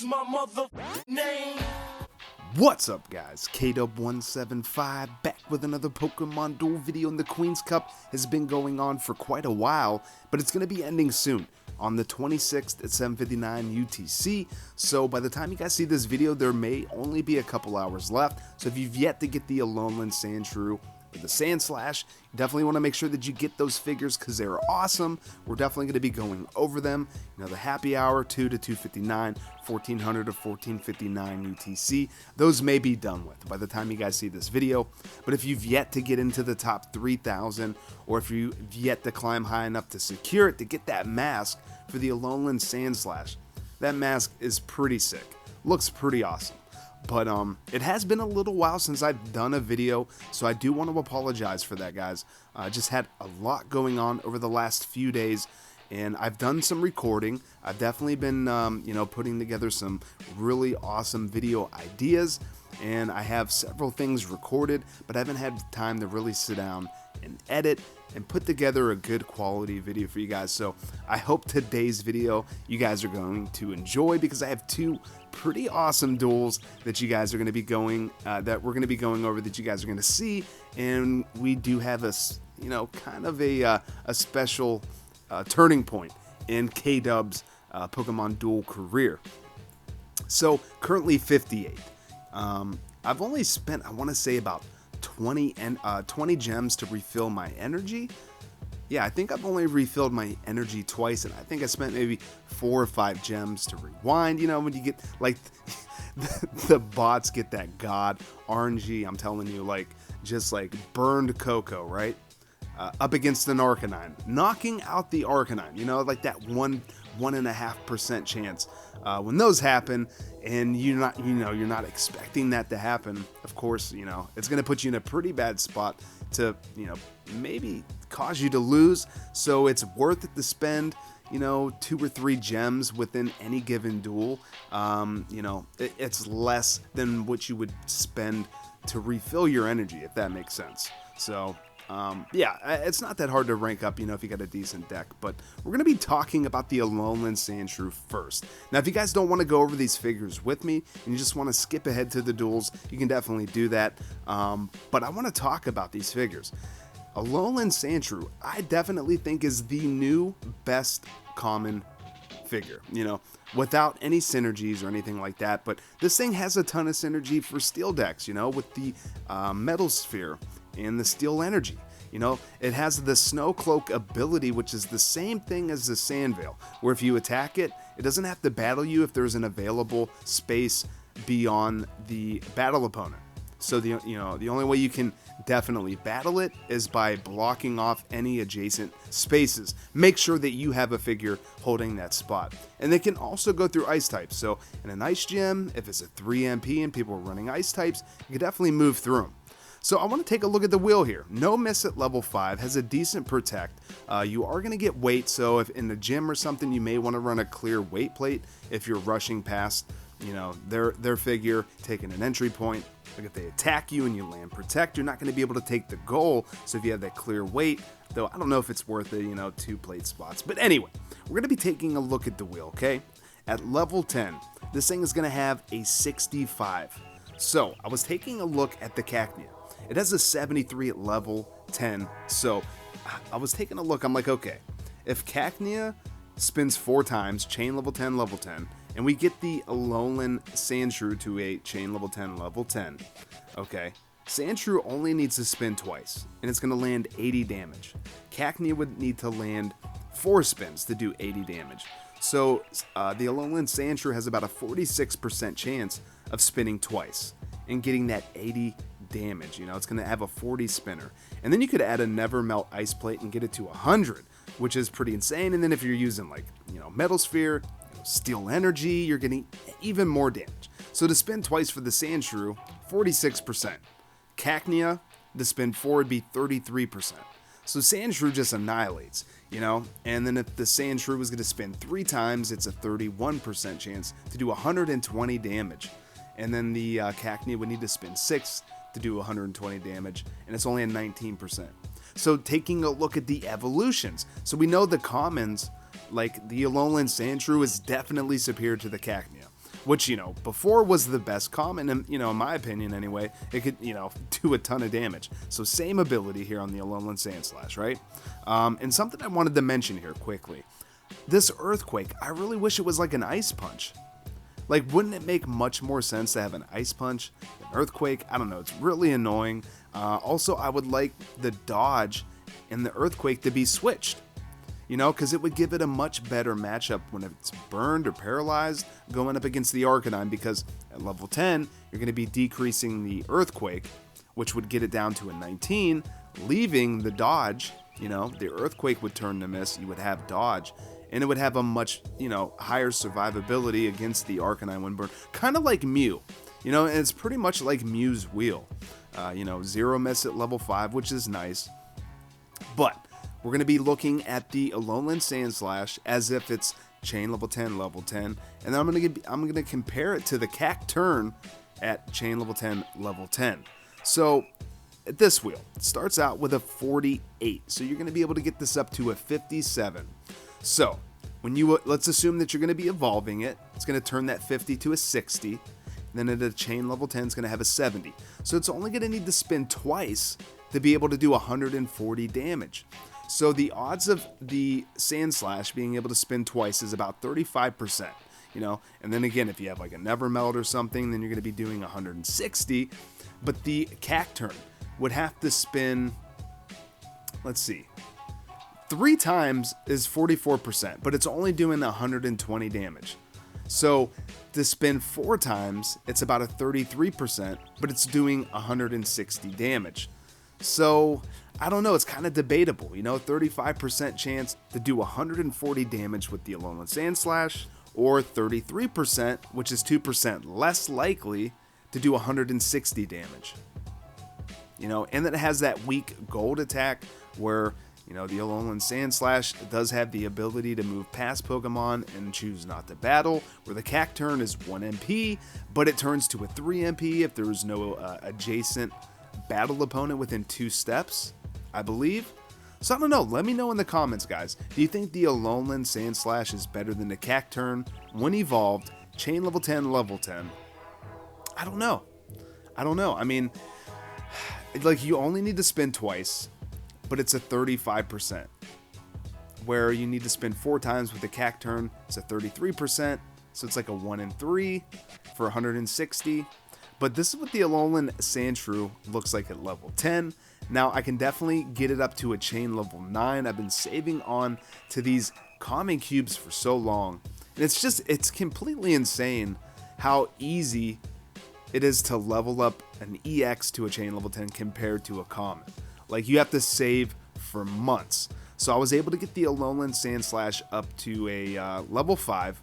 What's my mother name? What's up, guys? KDub175 back with another Pokemon Duel video, and the Queen's Cup has been going on for quite a while, but it's going to be ending soon on the 26th at 7:59 UTC. So by the time you guys see this video, there may only be a couple hours left. So if you've yet to get the Alolan Sandshrew or the Sandslash, you definitely want to make sure that you get those figures because they're awesome. We're definitely going to be going over them. You know, the happy hour 2 to 2:59, 1400 to 14:59 UTC. Those may be done with by the time you guys see this video. But if you've yet to get into the top 3,000, or if you've yet to climb high enough to secure it to get that mask for the Alolan Sandslash, that mask is pretty sick. Looks pretty awesome. But it has been a little while since I've done a video, so I do want to apologize for that, guys. I just had a lot going on over the last few days, and I've done some recording. I've definitely been, putting together some really awesome video ideas, and I have several things recorded, but I haven't had time to really sit down and edit and put together a good quality video for you guys. So I hope today's video you guys are going to enjoy, because I have two pretty awesome duels that you guys are going to be going that we're going to be going over, that you guys are going to see. And we do have a kind of a special turning point in K-Dub's Pokemon Duel career. So currently 58. I've only spent, I want to say, about 20 gems to refill my energy. Yeah, I think I've only refilled my energy twice, and I think I spent maybe 4 or 5 gems to rewind. You know, when you get, like, the bots get that god RNG, I'm telling you, like, just like burned cocoa, right? Up against an Arcanine, knocking out the Arcanine, you know, like that 1.5% chance. When those happen, and you're not expecting that to happen, of course, you know, it's going to put you in a pretty bad spot to, maybe cause you to lose. So it's worth it to spend, 2 or 3 gems within any given duel. It's less than what you would spend to refill your energy, if that makes sense. So yeah, it's not that hard to rank up, if you got a decent deck. But we're going to be talking about the Alolan Sandshrew first. Now, if you guys don't want to go over these figures with me, and you just want to skip ahead to the duels, you can definitely do that. But I want to talk about these figures. Alolan Sandshrew, I definitely think, is the new best common figure, without any synergies or anything like that. But this thing has a ton of synergy for steel decks, with the Metal Sphere and the Steel Energy. It has the Snow Cloak ability, which is the same thing as the Sand Veil, where if you attack it, it doesn't have to battle you if there's an available space beyond the battle opponent. So the only way you can definitely battle it is by blocking off any adjacent spaces. Make sure that you have a figure holding that spot. And they can also go through ice types. So in an ice gym, if it's a 3 MP and people are running ice types, you can definitely move through them. So I want to take a look at the wheel here. No miss at level 5, has a decent protect. You are going to get weight, so if in the gym or something, you may want to run a clear weight plate if you're rushing past, their figure, taking an entry point. Like if they attack you and you land protect, you're not going to be able to take the goal. So if you have that clear weight, though I don't know if it's worth it, 2 plate spots. But anyway, we're going to be taking a look at the wheel, okay? At level 10, this thing is going to have a 65. So I was taking a look at the Cacnea. It has a 73 at level 10, so I was taking a look. I'm like, okay, if Cacnea spins 4 times, chain level 10, and we get the Alolan Sandshrew to a chain level 10, okay, Sandshrew only needs to spin twice, and it's going to land 80 damage. Cacnea would need to land 4 spins to do 80 damage. So the Alolan Sandshrew has about a 46% chance of spinning twice and getting that 80 damage. It's going to have a 40 spinner, and then you could add a Never Melt Ice Plate and get it to 100, which is pretty insane. And then if you're using Metal Sphere, Steel Energy, you're getting even more damage. So to spin twice for the Sandshrew, 46%. Cacnea, to spin 4 would be 33%. So Sandshrew just annihilates, and then if the Sandshrew was going to spin 3 times, it's a 31% chance to do 120 damage. And then the Cacnea would need to spin 6 to do 120 damage, and it's only a 19%. So taking a look at the evolutions, so we know the commons, like the Alolan Sandshrew, is definitely superior to the Cacnea. which, you know, before was the best common, and, you know, in my opinion anyway, it could, you know, do a ton of damage. So same ability here on the Alolan Sandslash, right? And something I wanted to mention here quickly. This Earthquake, I really wish it was like an Ice Punch. Like, wouldn't it make much more sense to have an Ice Punch than Earthquake? I don't know, it's really annoying. Also, I would like the dodge and the Earthquake to be switched. You know, because it would give it a much better matchup when it's burned or paralyzed going up against the Arcanine, because at level 10, you're going to be decreasing the Earthquake, which would get it down to a 19, leaving the dodge. You know, the Earthquake would turn to miss, you would have dodge, and it would have a much, you know, higher survivability against the Arcanine when burned. Kind of like Mew, you know, and it's pretty much like Mew's Wheel. You know, 0 miss at level 5, which is nice. But we're going to be looking at the Alolan Sandslash as if it's chain level 10, level 10. And then I'm going to compare it to the Cacturne at chain level 10, level 10. So this wheel starts out with a 48. So you're going to be able to get this up to a 57. So when you, let's assume that you're going to be evolving it. It's going to turn that 50 to a 60. Then at a chain level 10, it's going to have a 70. So it's only going to need to spin twice to be able to do 140 damage. So the odds of the Sandslash being able to spin twice is about 35%, you know, and then again, if you have like a Never Melt or something, then you're going to be doing 160, but the Cacturne would have to spin, let's see, 3 times is 44%, but it's only doing 120 damage. So to spin 4 times, it's about a 33%, but it's doing 160 damage. So I don't know, it's kind of debatable, you know, 35% chance to do 140 damage with the Alolan Sandslash, or 33%, which is 2% less likely to do 160 damage. You know, and then it has that weak gold attack where, you know, the Alolan Sandslash does have the ability to move past Pokemon and choose not to battle, where the Cacturne is 1 MP, but it turns to a 3 MP if there is no adjacent battle opponent within 2 steps, I believe. So I don't know, let me know in the comments, guys. Do you think the Alolan Sandslash is better than the Cacturne when evolved, chain level 10, level 10? I don't know. I mean, like, you only need to spin twice, but it's a 35%. Where you need to spin 4 times with the Cacturne, it's a 33%. So it's like a 1 in 3 for 160. But this is what the Alolan Sandshrew looks like at level 10. Now, I can definitely get it up to a chain level 9. I've been saving on to these common cubes for so long. And it's completely insane how easy it is to level up an EX to a chain level 10 compared to a common. Like, you have to save for months. So I was able to get the Alolan Sandslash up to a level 5.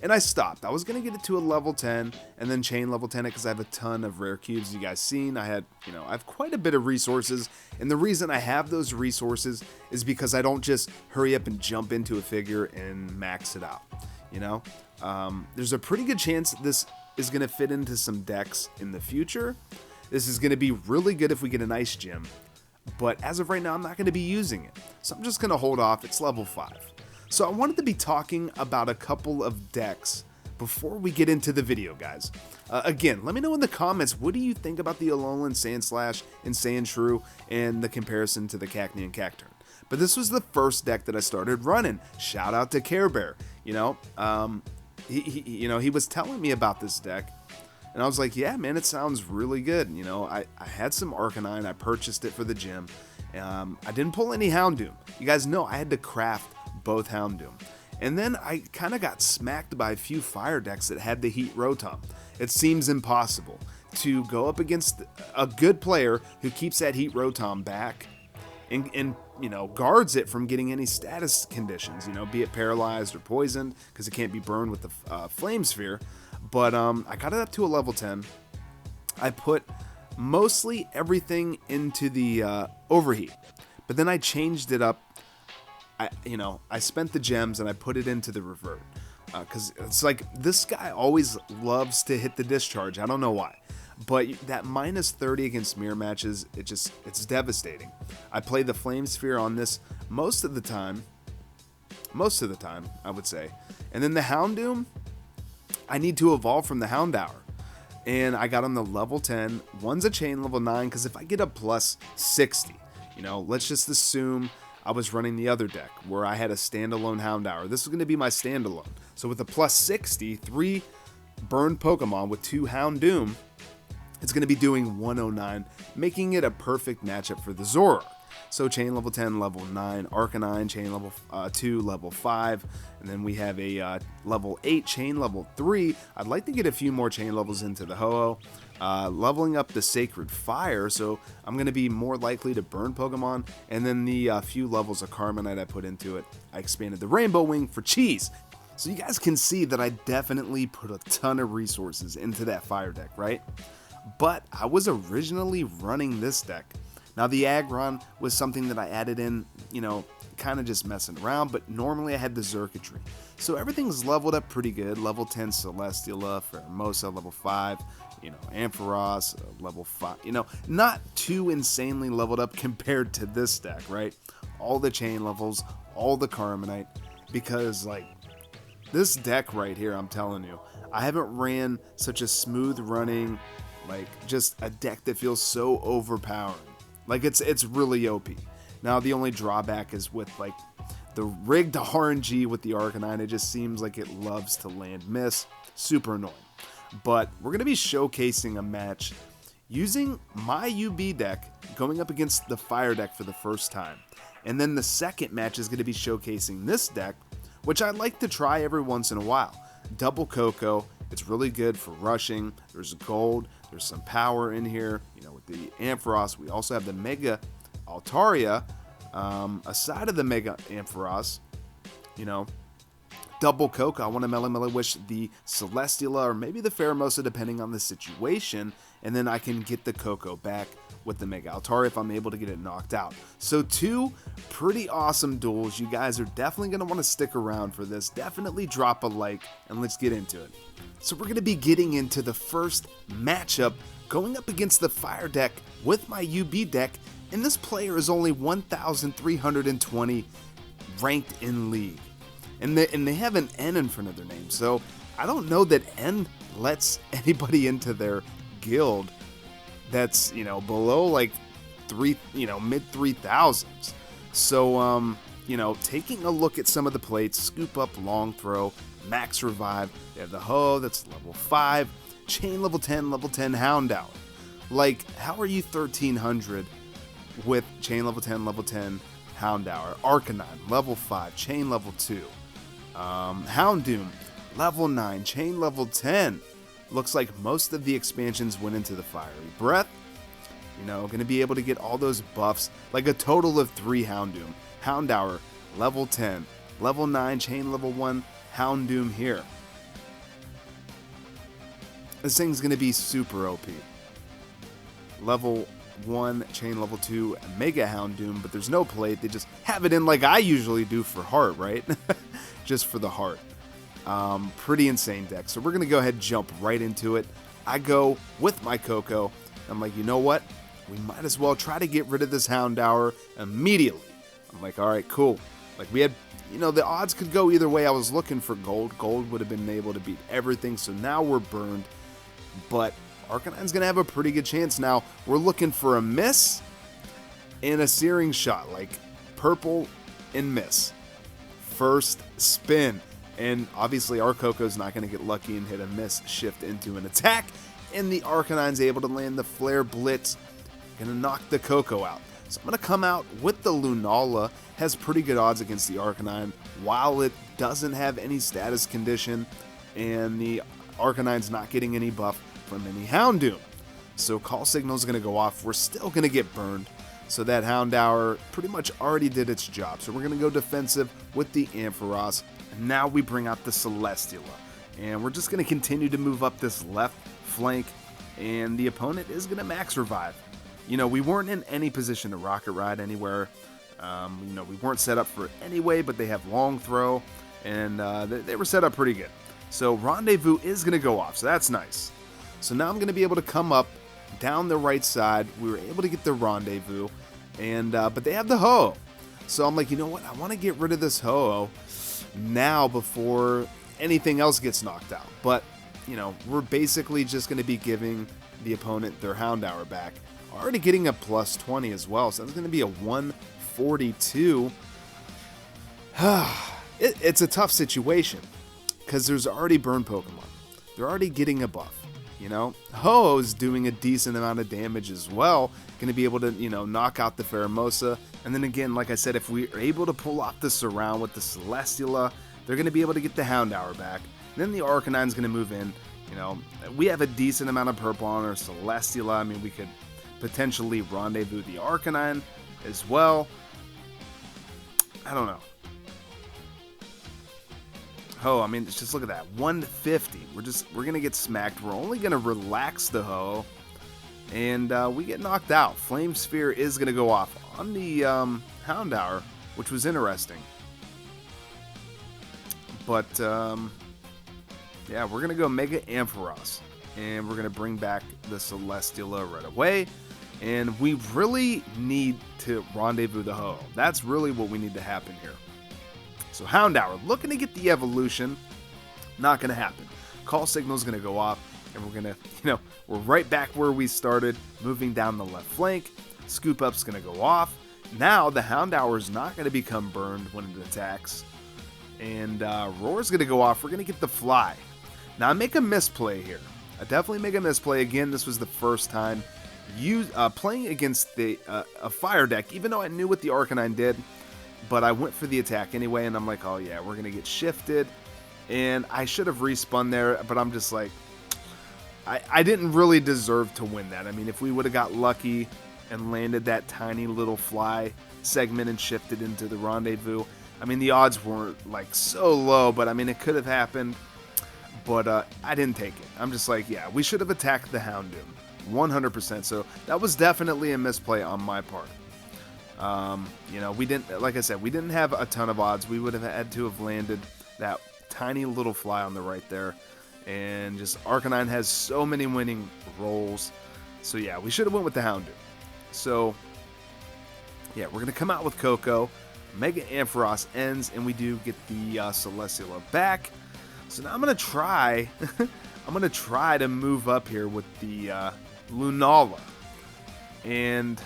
And I stopped. I was going to get it to a level 10 and then chain level 10 it because I have a ton of rare cubes. You guys seen, I have quite a bit of resources. And the reason I have those resources is because I don't just hurry up and jump into a figure and max it out. You know, there's a pretty good chance that this is going to fit into some decks in the future. This is going to be really good if we get an Ice Gym. But as of right now, I'm not going to be using it. So I'm just going to hold off. It's level 5. So I wanted to be talking about a couple of decks before we get into the video, guys. Again, let me know in the comments, what do you think about the Alolan Sandslash and Sandshrew and the comparison to the Cacnea and Cacturne? But this was the first deck that I started running. Shout out to CareBear. You know, he was telling me about this deck. And I was like, yeah, man, it sounds really good. You know, I had some Arcanine. I purchased it for the gym. I didn't pull any Houndoom. You guys know I had to craft both Houndoom. And then I kind of got smacked by a few fire decks that had the Heat Rotom. It seems impossible to go up against a good player who keeps that Heat Rotom back and you know, guards it from getting any status conditions, you know, be it paralyzed or poisoned, because it can't be burned with the Flame Sphere. But I got it up to a level 10. I put mostly everything into the Overheat, but then I changed it up. I spent the gems and I put it into the Revert, because it's like, this guy always loves to hit the discharge. I don't know why, but that minus 30 against mirror matches, it's devastating. I play the Flame Sphere on this most of the time, I would say. And then the Houndoom, I need to evolve from the Houndour. And I got on the level 10. One's a chain level 9, because if I get a plus 60, let's just assume I was running the other deck where I had a standalone Houndour. This was going to be my standalone. So with a plus 60, 3 burned Pokemon with 2 Houndoom, it's going to be doing 109, making it a perfect matchup for the Zoroark. So chain level 10, level 9, Arcanine, chain level 2, level 5, and then we have a level 8, chain level 3. I'd like to get a few more chain levels into the Ho-Oh. Leveling up the Sacred Fire, so I'm going to be more likely to burn Pokemon, and then the few levels of Carmenite I put into it, I expanded the Rainbow Wing for cheese. So you guys can see that I definitely put a ton of resources into that fire deck, right? But I was originally running this deck. Now the Aggron was something that I added in, kind of just messing around, but normally I had the Xurkitree. So everything's leveled up pretty good. Level 10 Celesteela, Pheromosa, level 5, Ampharos, level 5, not too insanely leveled up compared to this deck, right? All the chain levels, all the Carmenite, because this deck right here, I'm telling you, I haven't ran such a smooth running, just a deck that feels so overpowering. It's really OP. Now the only drawback is with the rigged RNG with the Arcanine. It just seems like it loves to land miss. Super annoying. But we're going to be showcasing a match using my UB deck going up against the fire deck for the first time. And then the second match is going to be showcasing this deck, which I like to try every once in a while. Double Coco. It's really good for rushing. There's gold. There's some power in here. With the Ampharos, we also have the Mega Altaria. Aside of the Mega Ampharos, Double Coco. I want to Melee Wish the Celesteela or maybe the Pheromosa depending on the situation. And then I can get the Coco back with the Mega Altaria if I'm able to get it knocked out. So 2 pretty awesome duels. You guys are definitely going to want to stick around for this. Definitely drop a like and let's get into it. So we're going to be getting into the first matchup going up against the fire deck with my UB deck. And this player is only 1,320 ranked in league. And they have an N in front of their name. So I don't know that N lets anybody into their guild that's below mid 3,000s. So taking a look at some of the plates, scoop up, long throw, max revive. They have the Ho, that's level 5, chain level 10 Houndour. How are you 1,300 with chain level 10 Houndour? Arcanine level 5, chain level 2, Houndoom level 9, chain level 10. Looks like most of the expansions went into the Fiery Breath. Going to be able to get all those buffs, a total of 3 Houndoom. Houndour, level 10, level 9, chain level 1, Houndoom here. This thing's going to be super OP. Level 1, chain level 2, Mega Houndoom, but there's no plate. They just have it in like I usually do for heart, right? Just for the heart. Pretty insane deck. So we're going to go ahead and jump right into it. I go with my Coco. I'm like, you know what? We might as well try to get rid of this Houndour immediately. I'm like, all right, cool. We had, the odds could go either way. I was looking for gold. Gold would have been able to beat everything. So now we're burned. But Arcanine's going to have a pretty good chance now. We're looking for a miss and a searing shot. Purple and miss. First spin. And obviously our Coco's not going to get lucky and hit a miss, shift into an attack. And the Arcanine's able to land the Flare Blitz. Going to knock the Coco out. So I'm going to come out with the Lunala. Has pretty good odds against the Arcanine while it doesn't have any status condition. And the Arcanine's not getting any buff from any Houndoom. So Call Signal's going to go off. We're still going to get burned. So that Houndour pretty much already did its job. So we're going to go defensive with the Ampharos. And now we bring out the Celesteela. And we're just going to continue to move up this left flank. And the opponent is going to max revive. We weren't in any position to Rocket Ride anywhere. We weren't set up for it anyway, but they have long throw. And they were set up pretty good. So Rendezvous is going to go off. So that's nice. So now I'm going to be able to come up down the right side. We were able to get the Rendezvous. And but they have the Ho. So I'm like, you know what? I want to get rid of this Ho now before anything else gets knocked out. But you know, we're basically just going to be giving the opponent their Houndour back. Already getting a plus 20 as well, so that's going to be a 142. It's a tough situation because there's already burn Pokemon. They're already getting a buff, you know. Ho-Oh's doing a decent amount of damage as well. Going to be able to, you know, knock out the Pheromosa. And then again, like I said, if we are able to pull off the Surround with the Celesteela, they're going to be able to get the Houndour back. And then the Arcanine's going to move in. You know, we have a decent amount of purple on our Celesteela. I mean, we could potentially rendezvous the Arcanine as well. I don't know. Ho, I mean, just look at that, 150. We're gonna get smacked. We're only gonna relax the Ho, and we get knocked out. Flame Sphere is gonna go off on the Houndour, which was interesting. But yeah, we're gonna go Mega Ampharos, and we're gonna bring back the Celesteela right away. And we really need to rendezvous the Ho. That's really what we need to happen here. So Houndour, looking to get the evolution, not going to happen. Call Signal's going to go off, and we're going to, you know, we're right back where we started, moving down the left flank. Scoop Up's going to go off. Now the Houndour is not going to become burned when it attacks. And Roar's going to go off. We're going to get the Fly. Now I make a misplay here. I definitely make a misplay. Again, this was the first time playing against a Fire deck, even though I knew what the Arcanine did. But I went for the attack anyway, and I'm like, oh yeah, we're going to get shifted. And I should have respawned there, but I'm just like, I didn't really deserve to win that. I mean, if we would have got lucky and landed that tiny little Fly segment and shifted into the rendezvous, I mean, the odds weren't like so low, but I mean, it could have happened. But I didn't take it. I'm just like, yeah, we should have attacked the Houndoom, 100%. So that was definitely a misplay on my part. You know, we didn't, like I said, we didn't have a ton of odds. We would have had to have landed that tiny little Fly on the right there. And just Arcanine has so many winning rolls. So yeah, we should have went with the Houndoom. So yeah, we're going to come out with Coco. Mega Ampharos ends, and we do get the Celesteela back. So now I'm going to try, to move up here with the Lunala. And,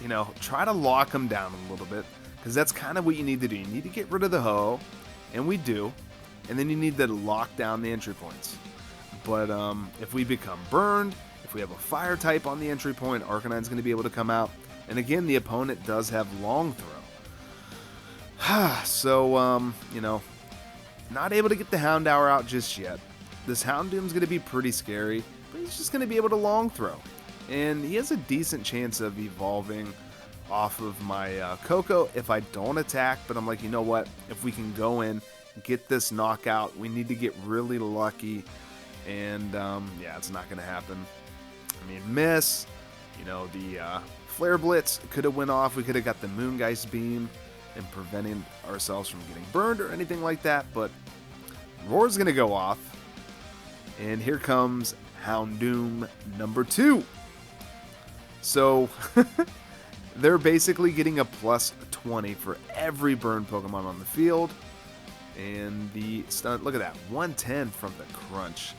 you know, try to lock him down a little bit, because that's kind of what you need to do. You need to get rid of the Ho, and we do, and then you need to lock down the entry points. But if we become burned, if we have a fire type on the entry point, Arcanine's going to be able to come out. And again, the opponent does have long throw. So, you know, not able to get the Houndour out just yet. This Houndoom's going to be pretty scary, but he's just going to be able to long throw. And he has a decent chance of evolving off of my Coco if I don't attack. But I'm like, you know what? If we can go in, get this knockout, we need to get really lucky. And, yeah, it's not going to happen. I mean, miss. You know, the Flare Blitz could have went off. We could have got the Moongeist Beam and preventing ourselves from getting burned or anything like that. But Roar's going to go off. And here comes Houndoom number 2. So they're basically getting a plus 20 for every burn Pokemon on the field. And the stun, look at that, 110 from the crunch.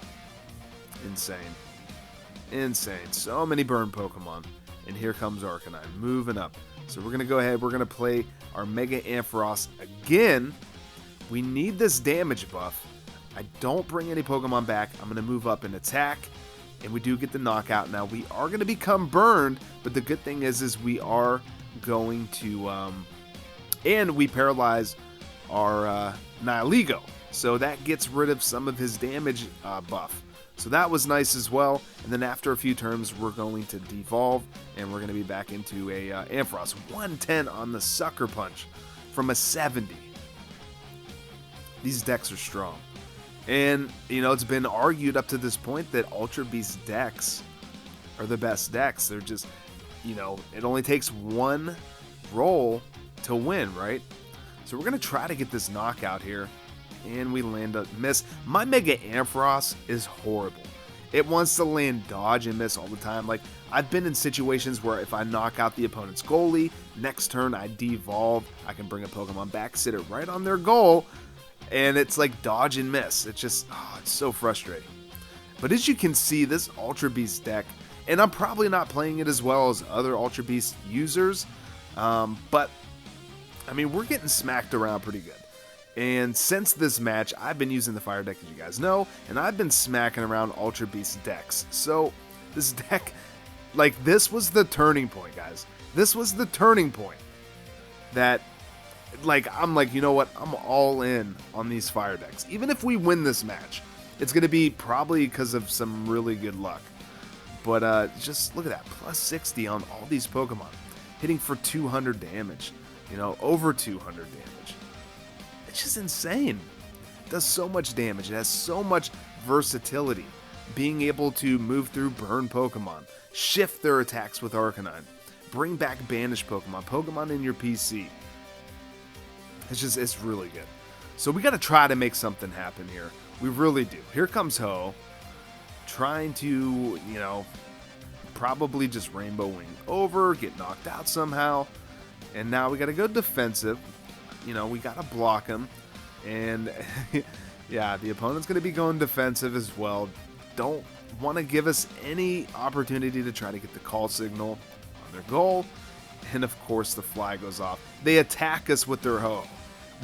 Insane. Insane. So many burn Pokemon. And here comes Arcanine moving up. So we're going to go ahead. We're going to play our Mega Ampharos again. We need this damage buff. I don't bring any Pokemon back. I'm going to move up and attack. And we do get the knockout. Now, we are going to become burned. But the good thing is we are going to... and we paralyze our Nihilego. So that gets rid of some of his damage buff. So that was nice as well. And then after a few turns, we're going to devolve, and we're going to be back into a Ampharos. 110 on the Sucker Punch from a 70. These decks are strong. And, you know, it's been argued up to this point that Ultra Beast decks are the best decks. They're just, you know, it only takes one roll to win, right? So we're going to try to get this knockout here. And we land a miss. My Mega Ampharos is horrible. It wants to land dodge and miss all the time. Like, I've been in situations where if I knock out the opponent's goalie, next turn I devolve, I can bring a Pokemon back, sit it right on their goal, and it's like dodge and miss. It's just, oh, it's so frustrating. But as you can see, this Ultra Beast deck, and I'm probably not playing it as well as other Ultra Beast users, but I mean, we're getting smacked around pretty good. And since this match, I've been using the Fire deck, as you guys know, and I've been smacking around Ultra Beast decks. So this deck, like, this was the turning point, guys. This was the turning point that, like, I'm like, you know what? I'm all in on these Fire decks. Even if we win this match, it's going to be probably because of some really good luck. But just look at that. Plus 60 on all these Pokemon. Hitting for 200 damage. You know, over 200 damage. It's just insane. It does so much damage. It has so much versatility. Being able to move through burn Pokemon. Shift their attacks with Arcanine. Bring back Banish Pokemon in your PC. It's really good. So we got to try to make something happen here. We really do. Here comes Ho. Trying to, you know, probably just Rainbow Wing over. Get knocked out somehow. And now we got to go defensive. You know, we got to block him. And, yeah, the opponent's going to be going defensive as well. Don't want to give us any opportunity to try to get the call signal on their goal. And, of course, the fly goes off. They attack us with their Ho.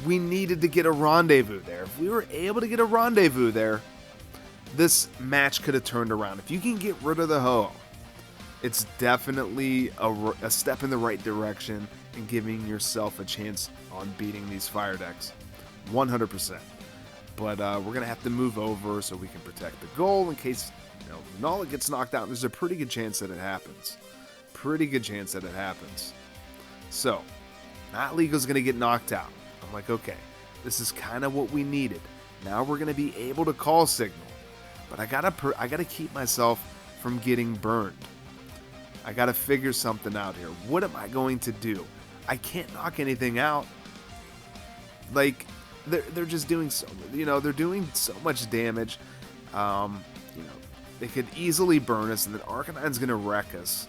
We needed to get a rendezvous there. If we were able to get a rendezvous there, this match could have turned around. If you can get rid of the Ho, it's definitely a step in the right direction and giving yourself a chance on beating these Fire decks. 100%. But we're going to have to move over so we can protect the goal in case, you know, Nala gets knocked out. There's a pretty good chance that it happens. Pretty good chance that it happens. So, Notlego's going to get knocked out. I'm like, okay, this is kind of what we needed. Now we're going to be able to call signal. But I gotta keep myself from getting burned. I gotta figure something out here. What am I going to do? I can't knock anything out. Like, they're just doing so, you know, they're doing so much damage. You know, they could easily burn us, and then Arcanine's gonna wreck us.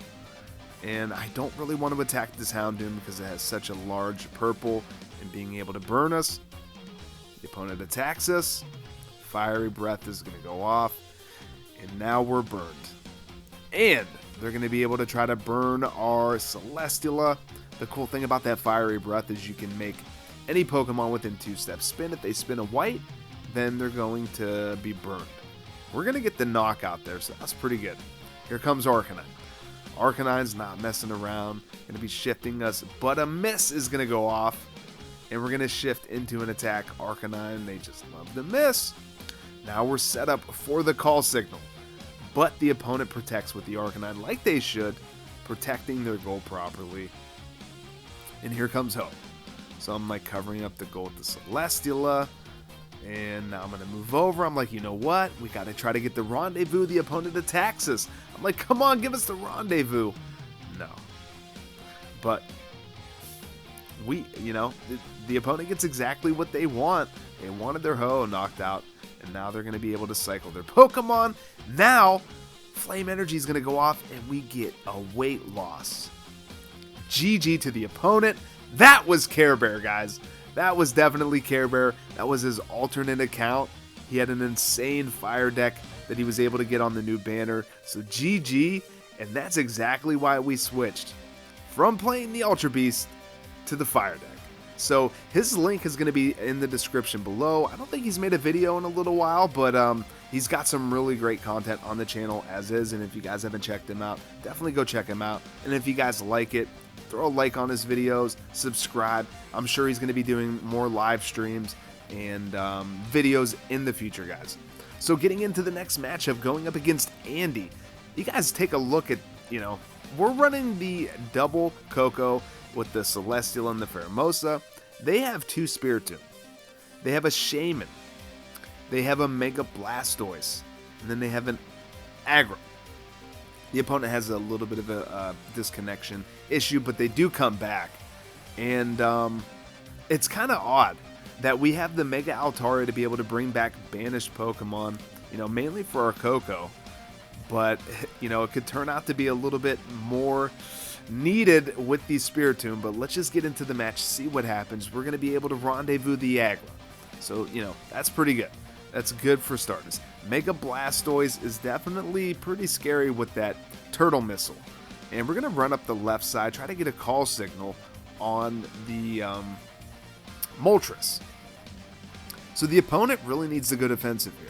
And I don't really want to attack this Houndoom because it has such a large purple, and being able to burn us. The opponent attacks us. Fiery Breath is going to go off. And now we're burned. And they're going to be able to try to burn our Celesteela. The cool thing about that Fiery Breath is you can make any Pokemon within 2 steps spin. If they spin a white, then they're going to be burned. We're going to get the knockout there, so that's pretty good. Here comes Arcanine. Arcanine's not messing around. Going to be shifting us, but a miss is going to go off. And we're going to shift into an attack. Arcanine, they just love the miss. Now we're set up for the call signal. But the opponent protects with the Arcanine like they should, protecting their goal properly. And here comes Ho. So I'm like covering up the goal with the Celesteela. And now I'm going to move over. I'm like, you know what? We got to try to get the rendezvous. The opponent attacks us. I'm like, come on, give us the rendezvous. No. But you know, the opponent gets exactly what they want. They wanted their Ho knocked out. And now they're going to be able to cycle their Pokemon. Now, Flame Energy is going to go off and we get a weight loss. GG to the opponent. That was CareBear, guys. That was definitely CareBear. That was his alternate account. He had an insane fire deck that he was able to get on the new banner. So GG, and that's exactly why we switched from playing the Ultra Beast to the fire deck. So his link is going to be in the description below. I don't think he's made a video in a little while, but he's got some really great content on the channel as is. And if you guys haven't checked him out, definitely go check him out. And if you guys like it, throw a like on his videos, subscribe. I'm sure he's going to be doing more live streams and videos in the future, guys. So getting into the next matchup, going up against Andy. You guys take a look at, you know, we're running the double Coco with the Celesteela and the Pheromosa. They have 2 Spiritomb. They have a Shaman. They have a Mega Blastoise. And then they have an Aggro. The opponent has a little bit of a disconnection issue, but they do come back. And it's kind of odd that we have the Mega Altaria to be able to bring back banished Pokemon, you know, mainly for our Coco. But, you know, it could turn out to be a little bit more needed with the Spiritomb. But let's just get into the match, see what happens. We're going to be able to rendezvous the Aggro. So, you know, that's pretty good. That's good for starters. Mega Blastoise is definitely pretty scary with that Turtle Missile. And we're going to run up the left side, try to get a call signal on the Moltres. So the opponent really needs to go defensive here.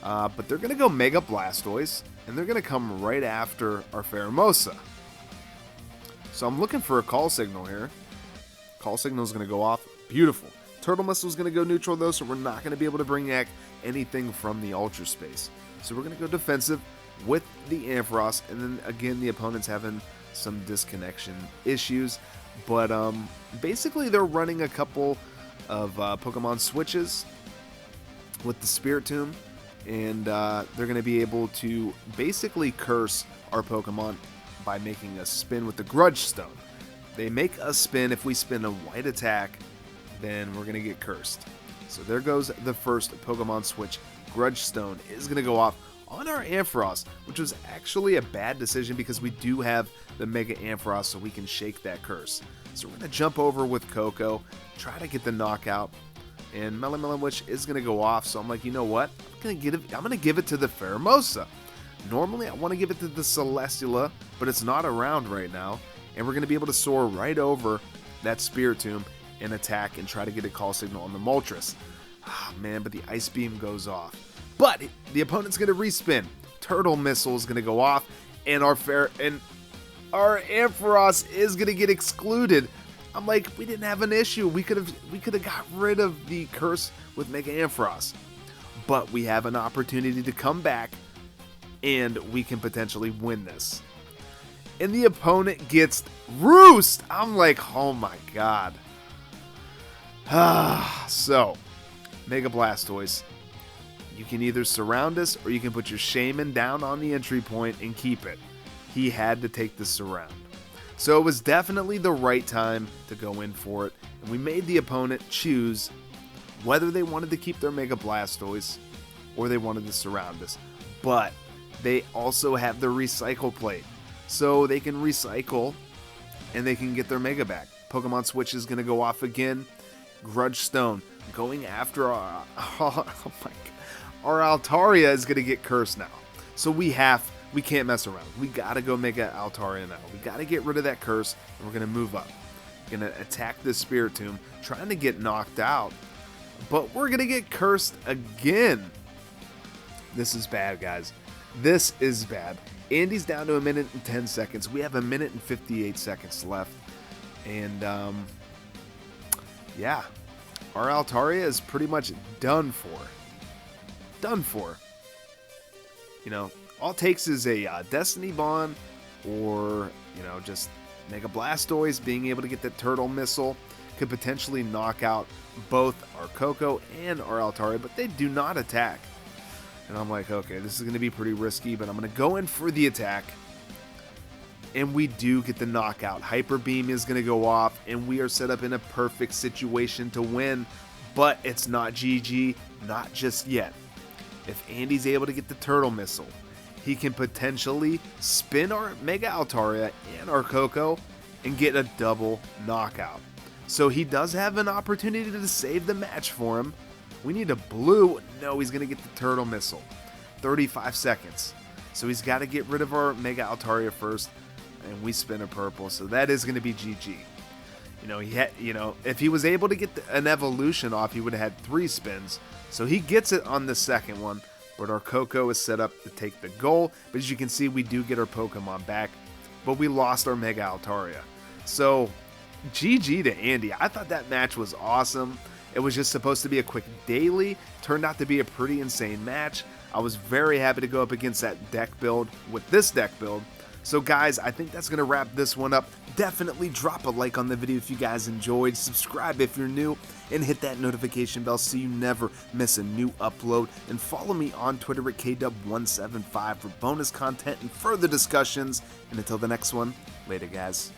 But they're going to go Mega Blastoise, and they're going to come right after our Pheromosa. So I'm looking for a call signal here. Call signal is going to go off. Beautiful. Turtle Missile is going to go neutral though, so we're not going to be able to bring back anything from the Ultra Space. So we're going to go defensive with the Ampharos, and then again the opponent's having some disconnection issues. But basically they're running a couple of Pokemon switches with the Spiritomb, and they're going to be able to basically curse our Pokemon by making us spin with the Grudge Stone. They make us spin. If we spin a white attack, then we're going to get cursed. So there goes the first Pokemon switch. Grudge Stone is going to go off on our Ampharos, which was actually a bad decision because we do have the Mega Ampharos, so we can shake that curse. So we're going to jump over with Coco, try to get the knockout, and Melon Witch is going to go off. So I'm like, you know what? I'm going to give it to the Pheromosa. Normally I want to give it to the Celesteela, but it's not around right now, and we're going to be able to soar right over that Spiritomb and attack and try to get a call signal on the Moltres. Ah, man, but the Ice Beam goes off. But the opponent's going to respin. Turtle Missile is going to go off, and our Ampharos is going to get excluded. I'm like, we didn't have an issue. We could have got rid of the curse with Mega Ampharos. But we have an opportunity to come back, and we can potentially win this. And the opponent gets Roost. I'm like, oh my god. So, Mega Blastoise, you can either surround us or you can put your Shaman down on the entry point and keep it. He had to take the surround. So it was definitely the right time to go in for it. And we made the opponent choose whether they wanted to keep their Mega Blastoise or they wanted to surround us. But they also have the recycle plate. So they can recycle and they can get their Mega back. Pokemon Switch is going to go off again. Grudge Stone going after our Altaria is going to get cursed now. So we can't mess around. We got to go Mega Altaria now. We got to get rid of that curse, and we're going to move up. Going to attack this Spiritomb, trying to get knocked out, but we're going to get cursed again. This is bad, guys. This is bad. Andy's down to 1 minute and 10 seconds. We have 1 minute and 58 seconds left. And, yeah, our Altaria is pretty much done for. Done for. You know, all it takes is a Destiny Bond or, you know, just Mega Blastoise being able to get that Turtle Missile could potentially knock out both our Coco and our Altaria, but they do not attack. And I'm like, okay, this is going to be pretty risky, but I'm going to go in for the attack. And we do get the knockout. Hyper Beam is going to go off, and we are set up in a perfect situation to win. But it's not GG, not just yet. If Andy's able to get the Turtle Missile, he can potentially spin our Mega Altaria and our Coco and get a double knockout. So he does have an opportunity to save the match for him. We need a blue. No, he's going to get the Turtle Missile. 35 seconds. So he's got to get rid of our Mega Altaria first. And we spin a purple. So that is going to be GG. You know, if he was able to get an evolution off, he would have had 3 spins. So he gets it on the second one. But our Coco is set up to take the goal. But as you can see, we do get our Pokemon back. But we lost our Mega Altaria. So GG to Andy. I thought that match was awesome. It was just supposed to be a quick daily. Turned out to be a pretty insane match. I was very happy to go up against that deck build with this deck build. So guys, I think that's going to wrap this one up. Definitely drop a like on the video if you guys enjoyed. Subscribe if you're new. And hit that notification bell so you never miss a new upload. And follow me on Twitter at KDub175 for bonus content and further discussions. And until the next one, later guys.